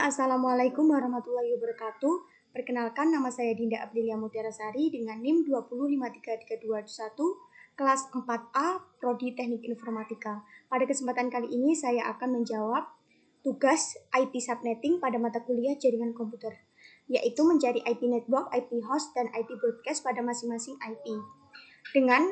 Assalamualaikum warahmatullahi wabarakatuh. Perkenalkan, nama saya Dinda Aprilia Mutiarasari dengan NIM 2053321, kelas 4A, Prodi Teknik Informatika. Pada kesempatan kali ini saya akan menjawab tugas IP Subnetting pada mata kuliah Jaringan Komputer, yaitu mencari IP Network, IP Host, dan IP Broadcast pada masing-masing IP. Dengan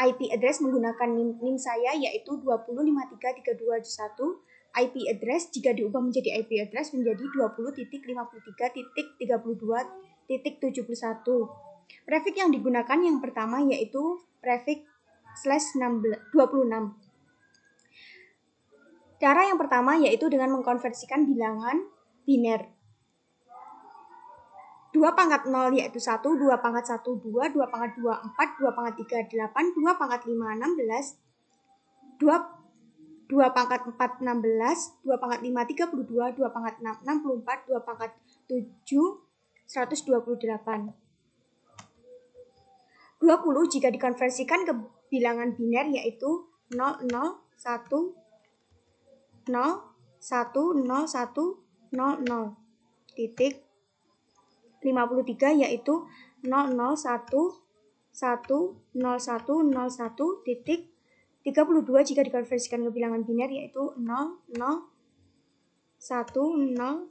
IP address menggunakan NIM saya yaitu 2053321. IP address jika diubah menjadi IP address menjadi 20.53.32.71. Prefix yang digunakan yang pertama yaitu prefix /26. Cara yang pertama yaitu dengan mengkonversikan bilangan biner. 2 pangkat 0 yaitu 1, 2 pangkat 1, 2, 2 pangkat 2, 4, 2 pangkat 3, 8, 2 pangkat 5, 16, 2 pangkat 4, 16, 2 pangkat 5, 32, 2 pangkat 6, 64, 2 pangkat 7, 128. 20 jika dikonversikan ke bilangan biner yaitu 0, 0, 1, 0, 1, 0, 1, 0, 0, titik 53 yaitu 0, 0, 1, 1, 0, 1, 0, 1, titik 32 jika dikonversikan ke bilangan biner yaitu 0, 0, 1, 0,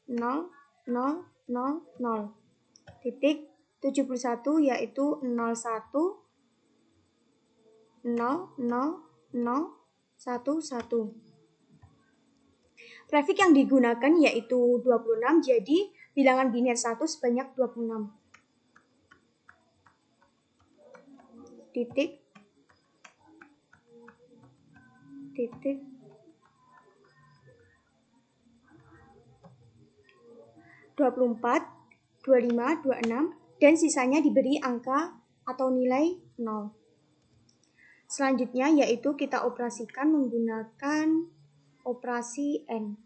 0, 0, 0, 0, titik 71 yaitu 01, 0, 0, 0, 1, 1. Prefix yang digunakan yaitu 26, jadi bilangan biner 1 sebanyak 26. Titik 24, 25, 26, dan sisanya diberi angka atau nilai 0. Selanjutnya yaitu kita operasikan menggunakan operasi AND.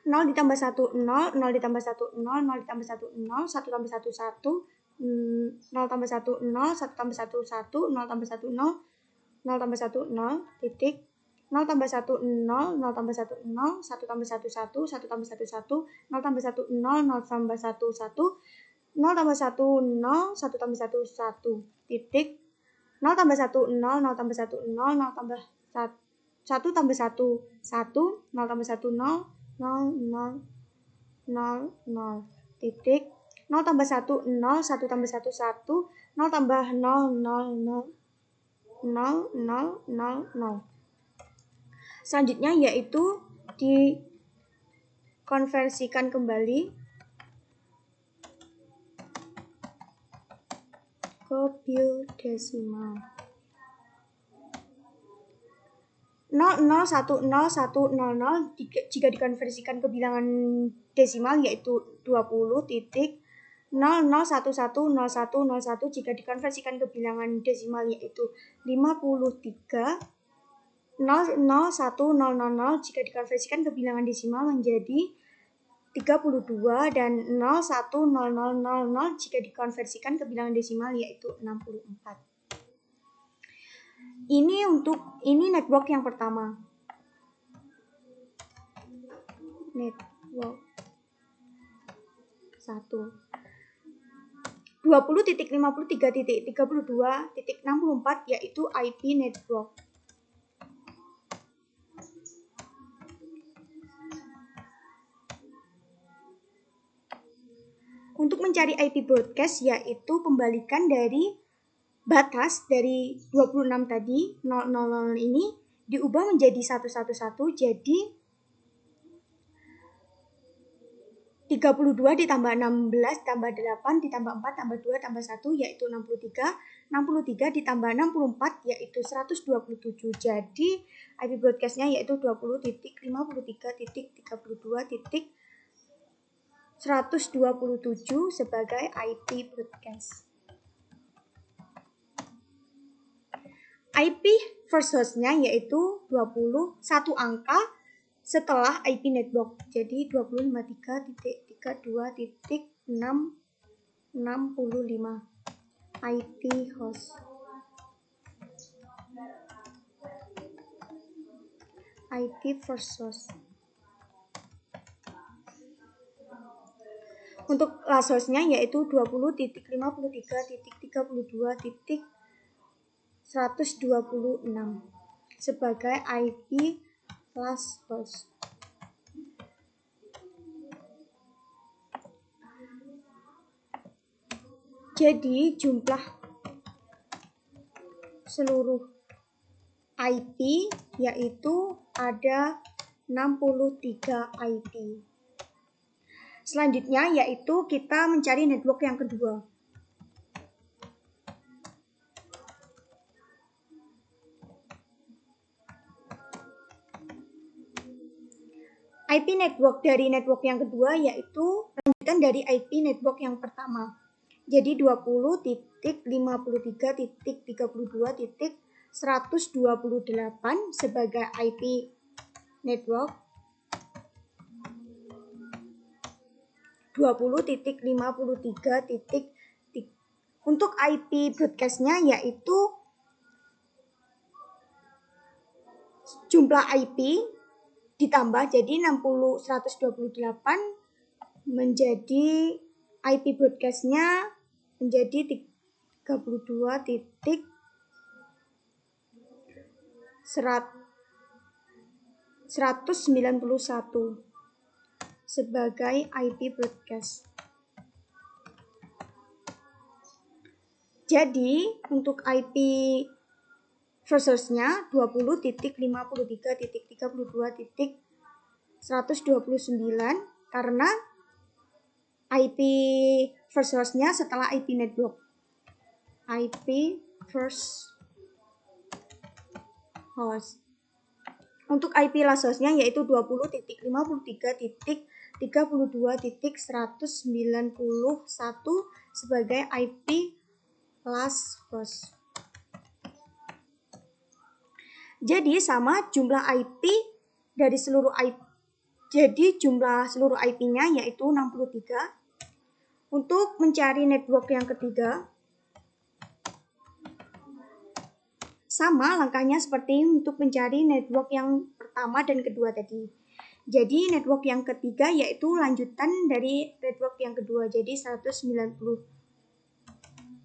0 ditambah 1, 0, 0 ditambah 1, 0, 0 ditambah 1, 0, 1 tambah 1, 1, 0 tambah 1, 0, 1 tambah 1, 1, 0 tambah 1, 0, 0 tambah 1, 0, titik 0 tambah 1, 0, 0 tambah 1, 0, 1 tambah 1, 1, 1 tambah 1, 1, 0 tambah 1, 0, 0 tambah 1, 1, 0 tambah 1, 0, 1 tambah 1, 1, titik 0 tambah 1, 0, 0 tambah 1, 0, 0 tambah 1 tambah 1, 1, 0 tambah 1, 0, 0, 0, 0, 0, titik 0 tambah 1, 0, 1 tambah 1, 1, 0 tambah 0, 0, 0, 0, 0, 0, 0. Selanjutnya yaitu dikonversikan kembali ke bil desimal. 0, 0, 1, 0, 1, 0, 0 jika dikonversikan ke bilangan desimal yaitu 20, titik 0, 0, 1, 1, 0, 1, 0, 1 jika dikonversikan ke bilangan desimal yaitu 53, 0, 0, 1, 0, 0, 0 jika dikonversikan ke bilangan desimal menjadi 32 dan 0, 1, 0, 0, 0, 0 jika dikonversikan ke bilangan desimal yaitu 64. Ini network yang pertama. Network 1. 20.53.32.64 yaitu IP network. Untuk mencari IP broadcast yaitu pembalikan dari batas dari 26 tadi 000 ini diubah menjadi 111 jadi 32 ditambah 16 tambah 8 ditambah 4 tambah 2 tambah 1 yaitu 63 ditambah 64 yaitu 127 jadi IP broadcastnya yaitu 20.53.32.127 sebagai IP broadcast. IP first hostnya yaitu 21 angka setelah IP network. Jadi 253.32.665 IP host. IP first source. Untuk last source-nya yaitu 20.53.32.126 sebagai IP last source. Jadi jumlah seluruh IP yaitu ada 63 IP. Selanjutnya yaitu kita mencari network yang kedua. IP network dari network yang kedua yaitu lanjutan dari IP network yang pertama. Jadi 20.53.32.128 sebagai IP network. 20.53. Untuk IP broadcast-nya yaitu jumlah IP ditambah jadi 128 menjadi IP broadcast-nya menjadi 32.191 sebagai IP broadcast. Jadi untuk IP first source-nya 20.53.32.129 karena IP first source-nya setelah IP network. IP first host. Untuk IP last source-nya yaitu 20.53.32.191 sebagai IP last host. Jadi sama jumlah IP dari seluruh IP. Jadi jumlah seluruh IP-nya yaitu 63. Untuk mencari network yang ketiga, sama langkahnya seperti untuk mencari network yang pertama dan kedua tadi. Jadi network yang ketiga yaitu lanjutan dari network yang kedua. Jadi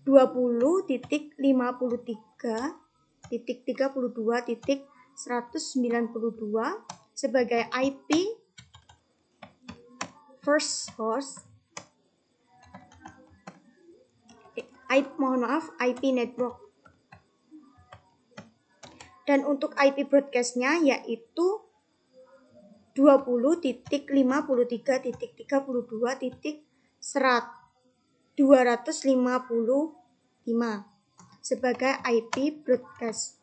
20.53.32.192 sebagai IP first host. IP network. Dan untuk IP broadcast-nya yaitu 20.53.32.255 sebagai IP broadcast.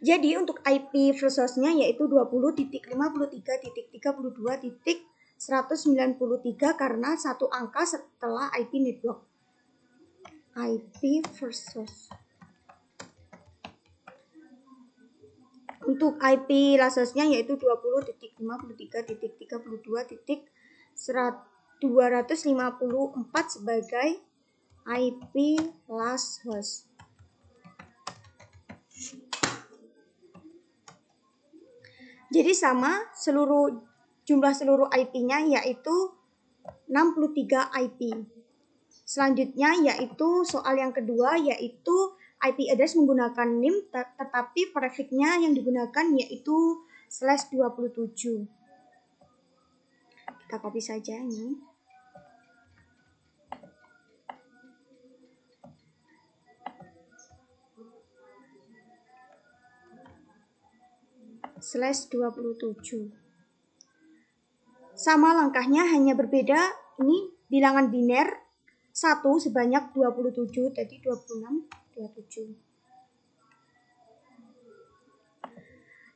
Jadi untuk IP first source-nya yaitu 20.53.32.193 karena satu angka setelah IP network. IP first source. Untuk IP last source-nya yaitu 20.53.32.254 sebagai IP last host. Jadi sama jumlah seluruh IP-nya yaitu 63 IP. Selanjutnya yaitu soal yang kedua yaitu IP address menggunakan NIM tetapi prefix-nya yang digunakan yaitu /27. Kita copy saja ini. /27. Sama langkahnya hanya berbeda, ini bilangan biner 1 sebanyak 27, jadi 26, 27.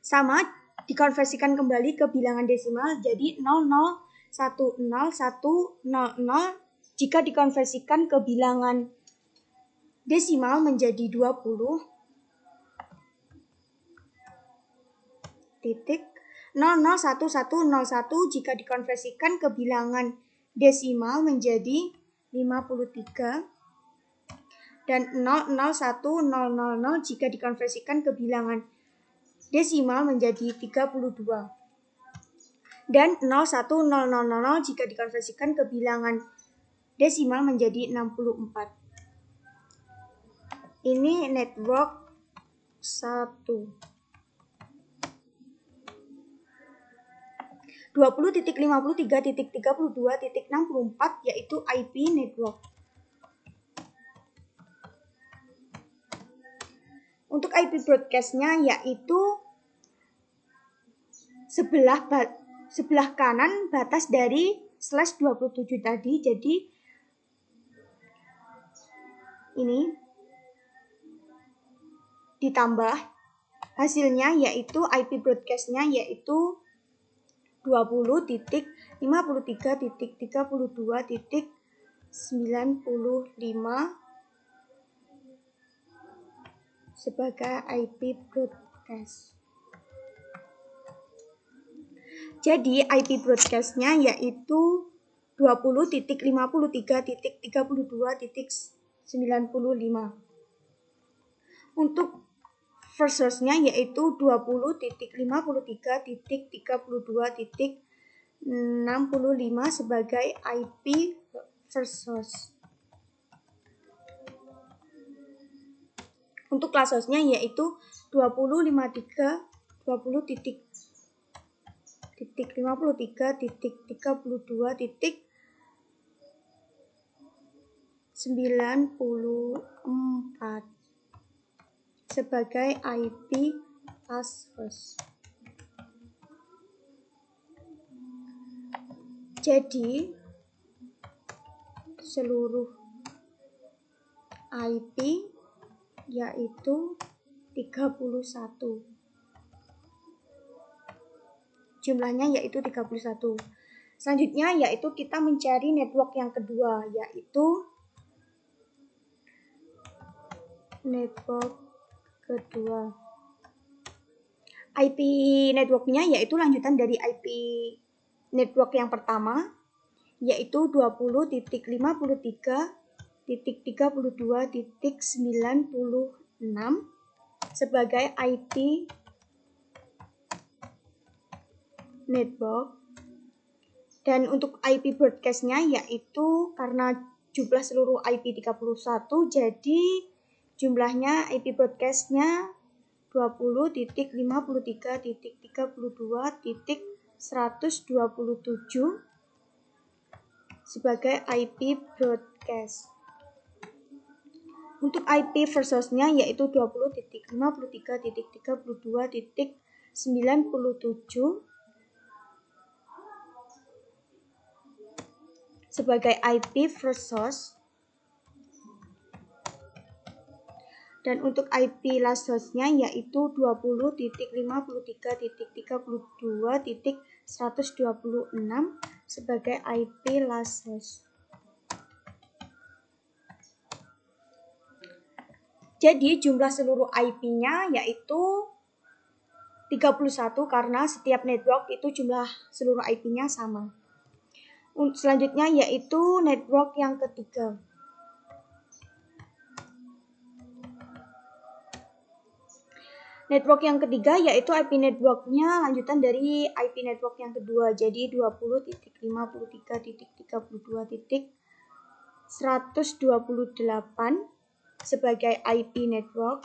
Sama dikonversikan kembali ke bilangan desimal jadi 00101000 jika dikonversikan ke bilangan desimal menjadi 20 titik 001101 jika dikonversikan ke bilangan desimal menjadi 53 dan 0,01000 jika dikonversikan ke bilangan desimal menjadi 32. Dan 0,10000 jika dikonversikan ke bilangan desimal menjadi 64. Ini network 1. 20.53.32.64 yaitu IP network. Untuk IP broadcast-nya yaitu sebelah kanan batas dari /27 tadi. Jadi ini ditambah hasilnya yaitu IP broadcast-nya yaitu 20.53.32.95 sebagai IP broadcast. Jadi IP broadcast-nya yaitu 20.53.32.95. Untuk first source-nya yaitu 20.53.32.65 sebagai IP first source. Untuk class source-nya yaitu 20.53.32.93.94 sebagai IP class source. Jadi seluruh IP yaitu 31. Jumlahnya yaitu 31. Selanjutnya yaitu kita mencari network yang kedua, yaitu network kedua. IP networknya yaitu lanjutan dari IP network yang pertama, yaitu 20.53.32.96 sebagai IP network. Dan untuk IP broadcast-nya yaitu karena jumlah seluruh IP 31, jadi jumlahnya IP broadcast-nya 20.53.32.127 sebagai IP broadcast. Untuk IP first source-nya yaitu 20.53.32.97 sebagai IP first source. Dan untuk IP last source-nya yaitu 20.53.32.126 sebagai IP last source. Jadi jumlah seluruh IP-nya yaitu 31 karena setiap network itu jumlah seluruh IP-nya sama. Selanjutnya yaitu network yang ketiga. Network yang ketiga yaitu IP network-nya lanjutan dari IP network yang kedua. Jadi 20.53.32.128 sebagai IP network.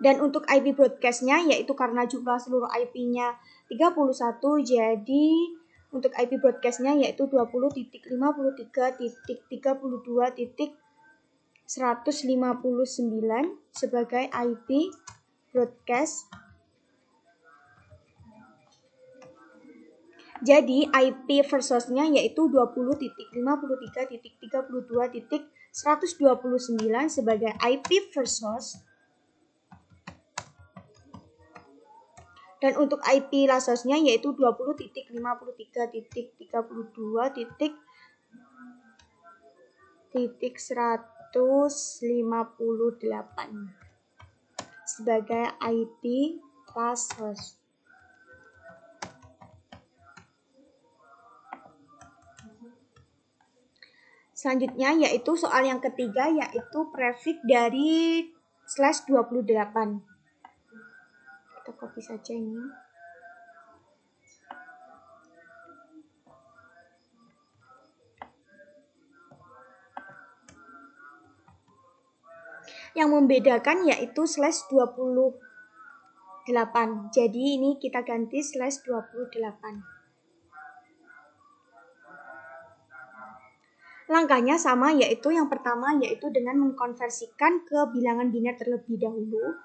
Dan untuk IP broadcast-nya yaitu karena jumlah seluruh IP-nya 31, jadi untuk IP broadcast-nya yaitu 20.53.32.159 sebagai IP broadcast. Jadi IP first source-nya yaitu 20.53.32.129 sebagai IP first source. Dan untuk IP last source-nya yaitu 20.53.32.158 sebagai IP last source. Selanjutnya yaitu soal yang ketiga, yaitu prefix dari /28. Kita copy saja ini. Yang membedakan yaitu /28. Jadi ini kita ganti /28. Langkahnya sama, yaitu yang pertama yaitu dengan mengkonversikan ke bilangan biner terlebih dahulu.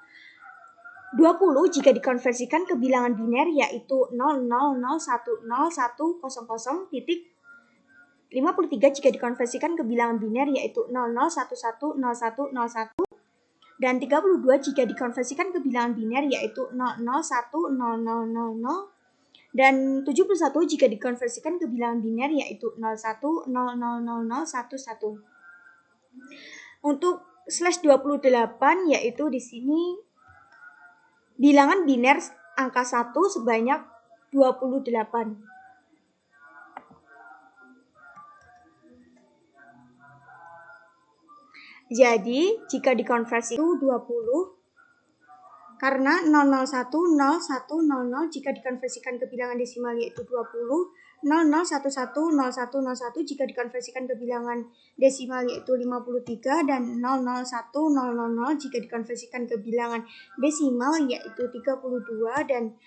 20 jika dikonversikan ke bilangan biner yaitu 00010100 titik. 53 jika dikonversikan ke bilangan biner yaitu 00110101 dan 32 jika dikonversikan ke bilangan biner yaitu 00100000 dan 71 jika dikonversikan ke bilangan biner yaitu 01000011. Untuk /28 yaitu di sini bilangan biner angka 1 sebanyak 28. Jadi jika dikonversi itu 20 karena 00101000 jika dikonversikan ke bilangan desimal yaitu 20, 00110101 jika dikonversikan ke bilangan desimal yaitu 53 dan 001000 jika dikonversikan ke bilangan desimal yaitu 32 dan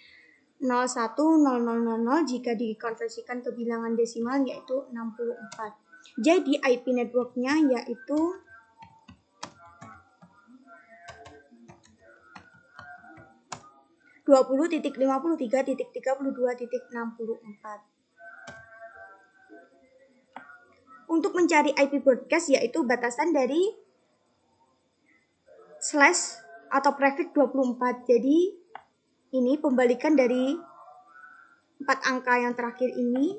01000 jika dikonversikan ke bilangan desimal yaitu 64. Jadi IP networknya yaitu 20.53.32.64. Untuk mencari IP broadcast yaitu batasan dari slash atau prefix 24. Jadi ini pembalikan dari 4 angka yang terakhir ini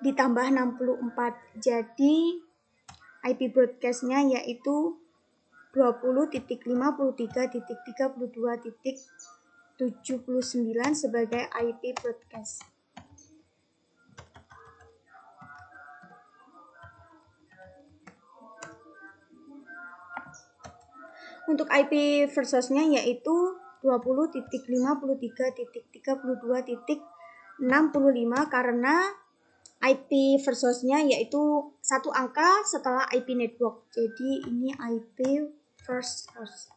ditambah 64. Jadi IP broadcastnya yaitu 20.53.32.79 sebagai IP broadcast. Untuk IP versusnya yaitu 20.53.32.65 karena IP versusnya yaitu satu angka setelah IP network. Jadi ini IP versus.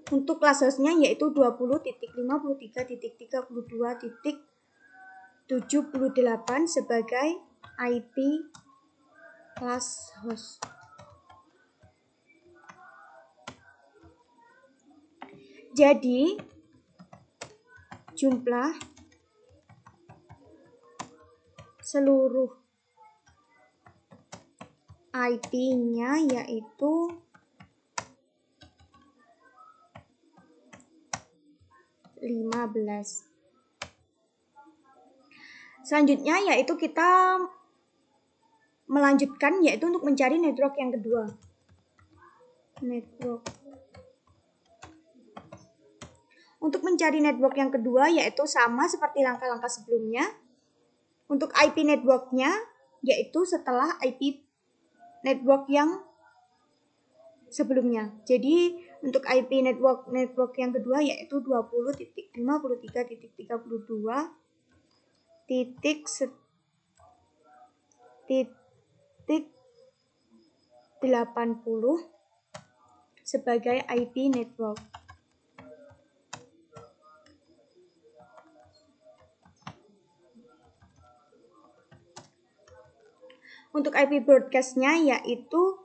Untuk class-hostnya yaitu 20.53.32.78 sebagai IP class host. Jadi jumlah seluruh IP-nya yaitu 15. Selanjutnya yaitu kita melanjutkan yaitu untuk mencari network yang kedua. Untuk mencari network yang kedua yaitu sama seperti langkah-langkah sebelumnya. Untuk IP networknya yaitu setelah IP network yang sebelumnya. Jadi untuk IP network yang kedua yaitu 20.53.32.80 sebagai IP network. Untuk IP broadcastnya yaitu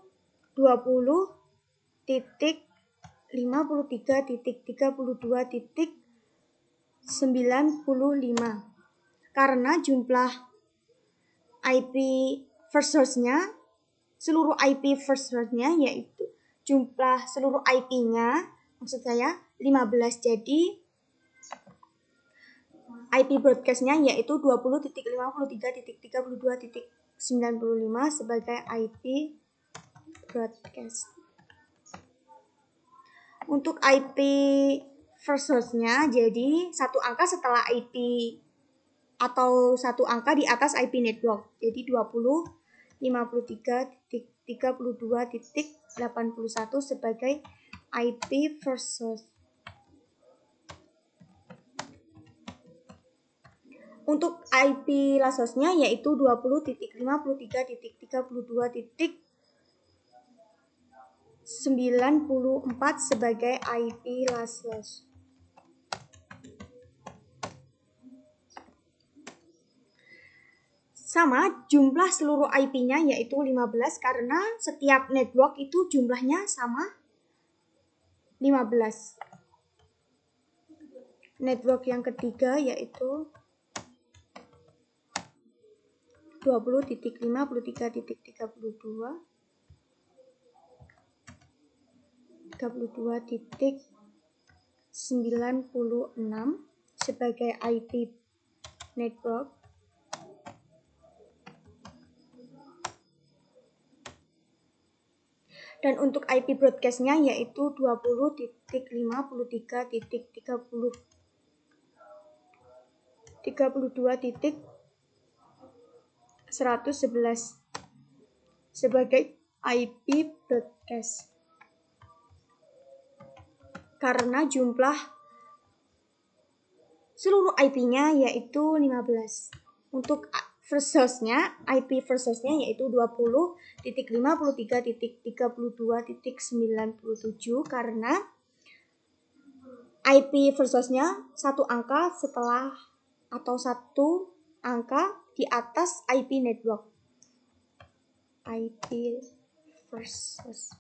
20.53.32.95 karena jumlah IP first host-nya seluruh IP first host-nya yaitu jumlah seluruh IP-nya maksud saya 15. Jadi IP broadcast-nya yaitu 20.53.32.95 sebagai IP broadcast. Untuk IP first hostnya, jadi satu angka setelah IP atau satu angka di atas IP network. Jadi 20.53.32.81 sebagai IP first host. Untuk IP last hostnya yaitu 20.53.32.94 sebagai IP last host. Sama, jumlah seluruh IP-nya yaitu 15 karena setiap network itu jumlahnya sama 15. Network yang ketiga yaitu 20.53.32 32.96 sebagai IP network. Dan untuk IP broadcast-nya yaitu 20.53.32.111 sebagai IP broadcast. Karena jumlah seluruh IP-nya yaitu 15. Untuk first host-nya, IP first host-nya yaitu 20.53.32.97 karena IP first host-nya satu angka setelah atau satu angka di atas IP network. IP first host.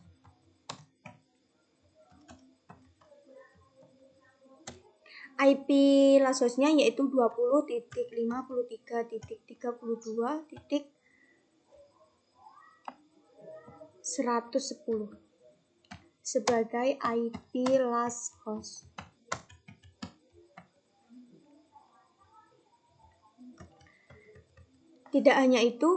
IP last host-nya yaitu 20.53.32.110 sebagai IP last host. Tidak hanya itu,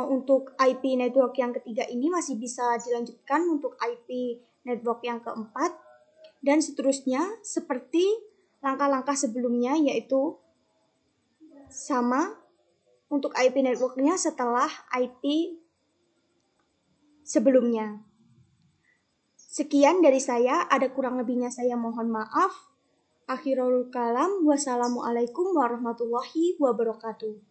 untuk IP network yang ketiga ini masih bisa dilanjutkan untuk IP network yang keempat dan seterusnya seperti langkah-langkah sebelumnya, yaitu sama untuk IP networknya setelah IP sebelumnya. Sekian dari saya, ada kurang lebihnya saya mohon maaf. Akhirul kalam, wassalamualaikum warahmatullahi wabarakatuh.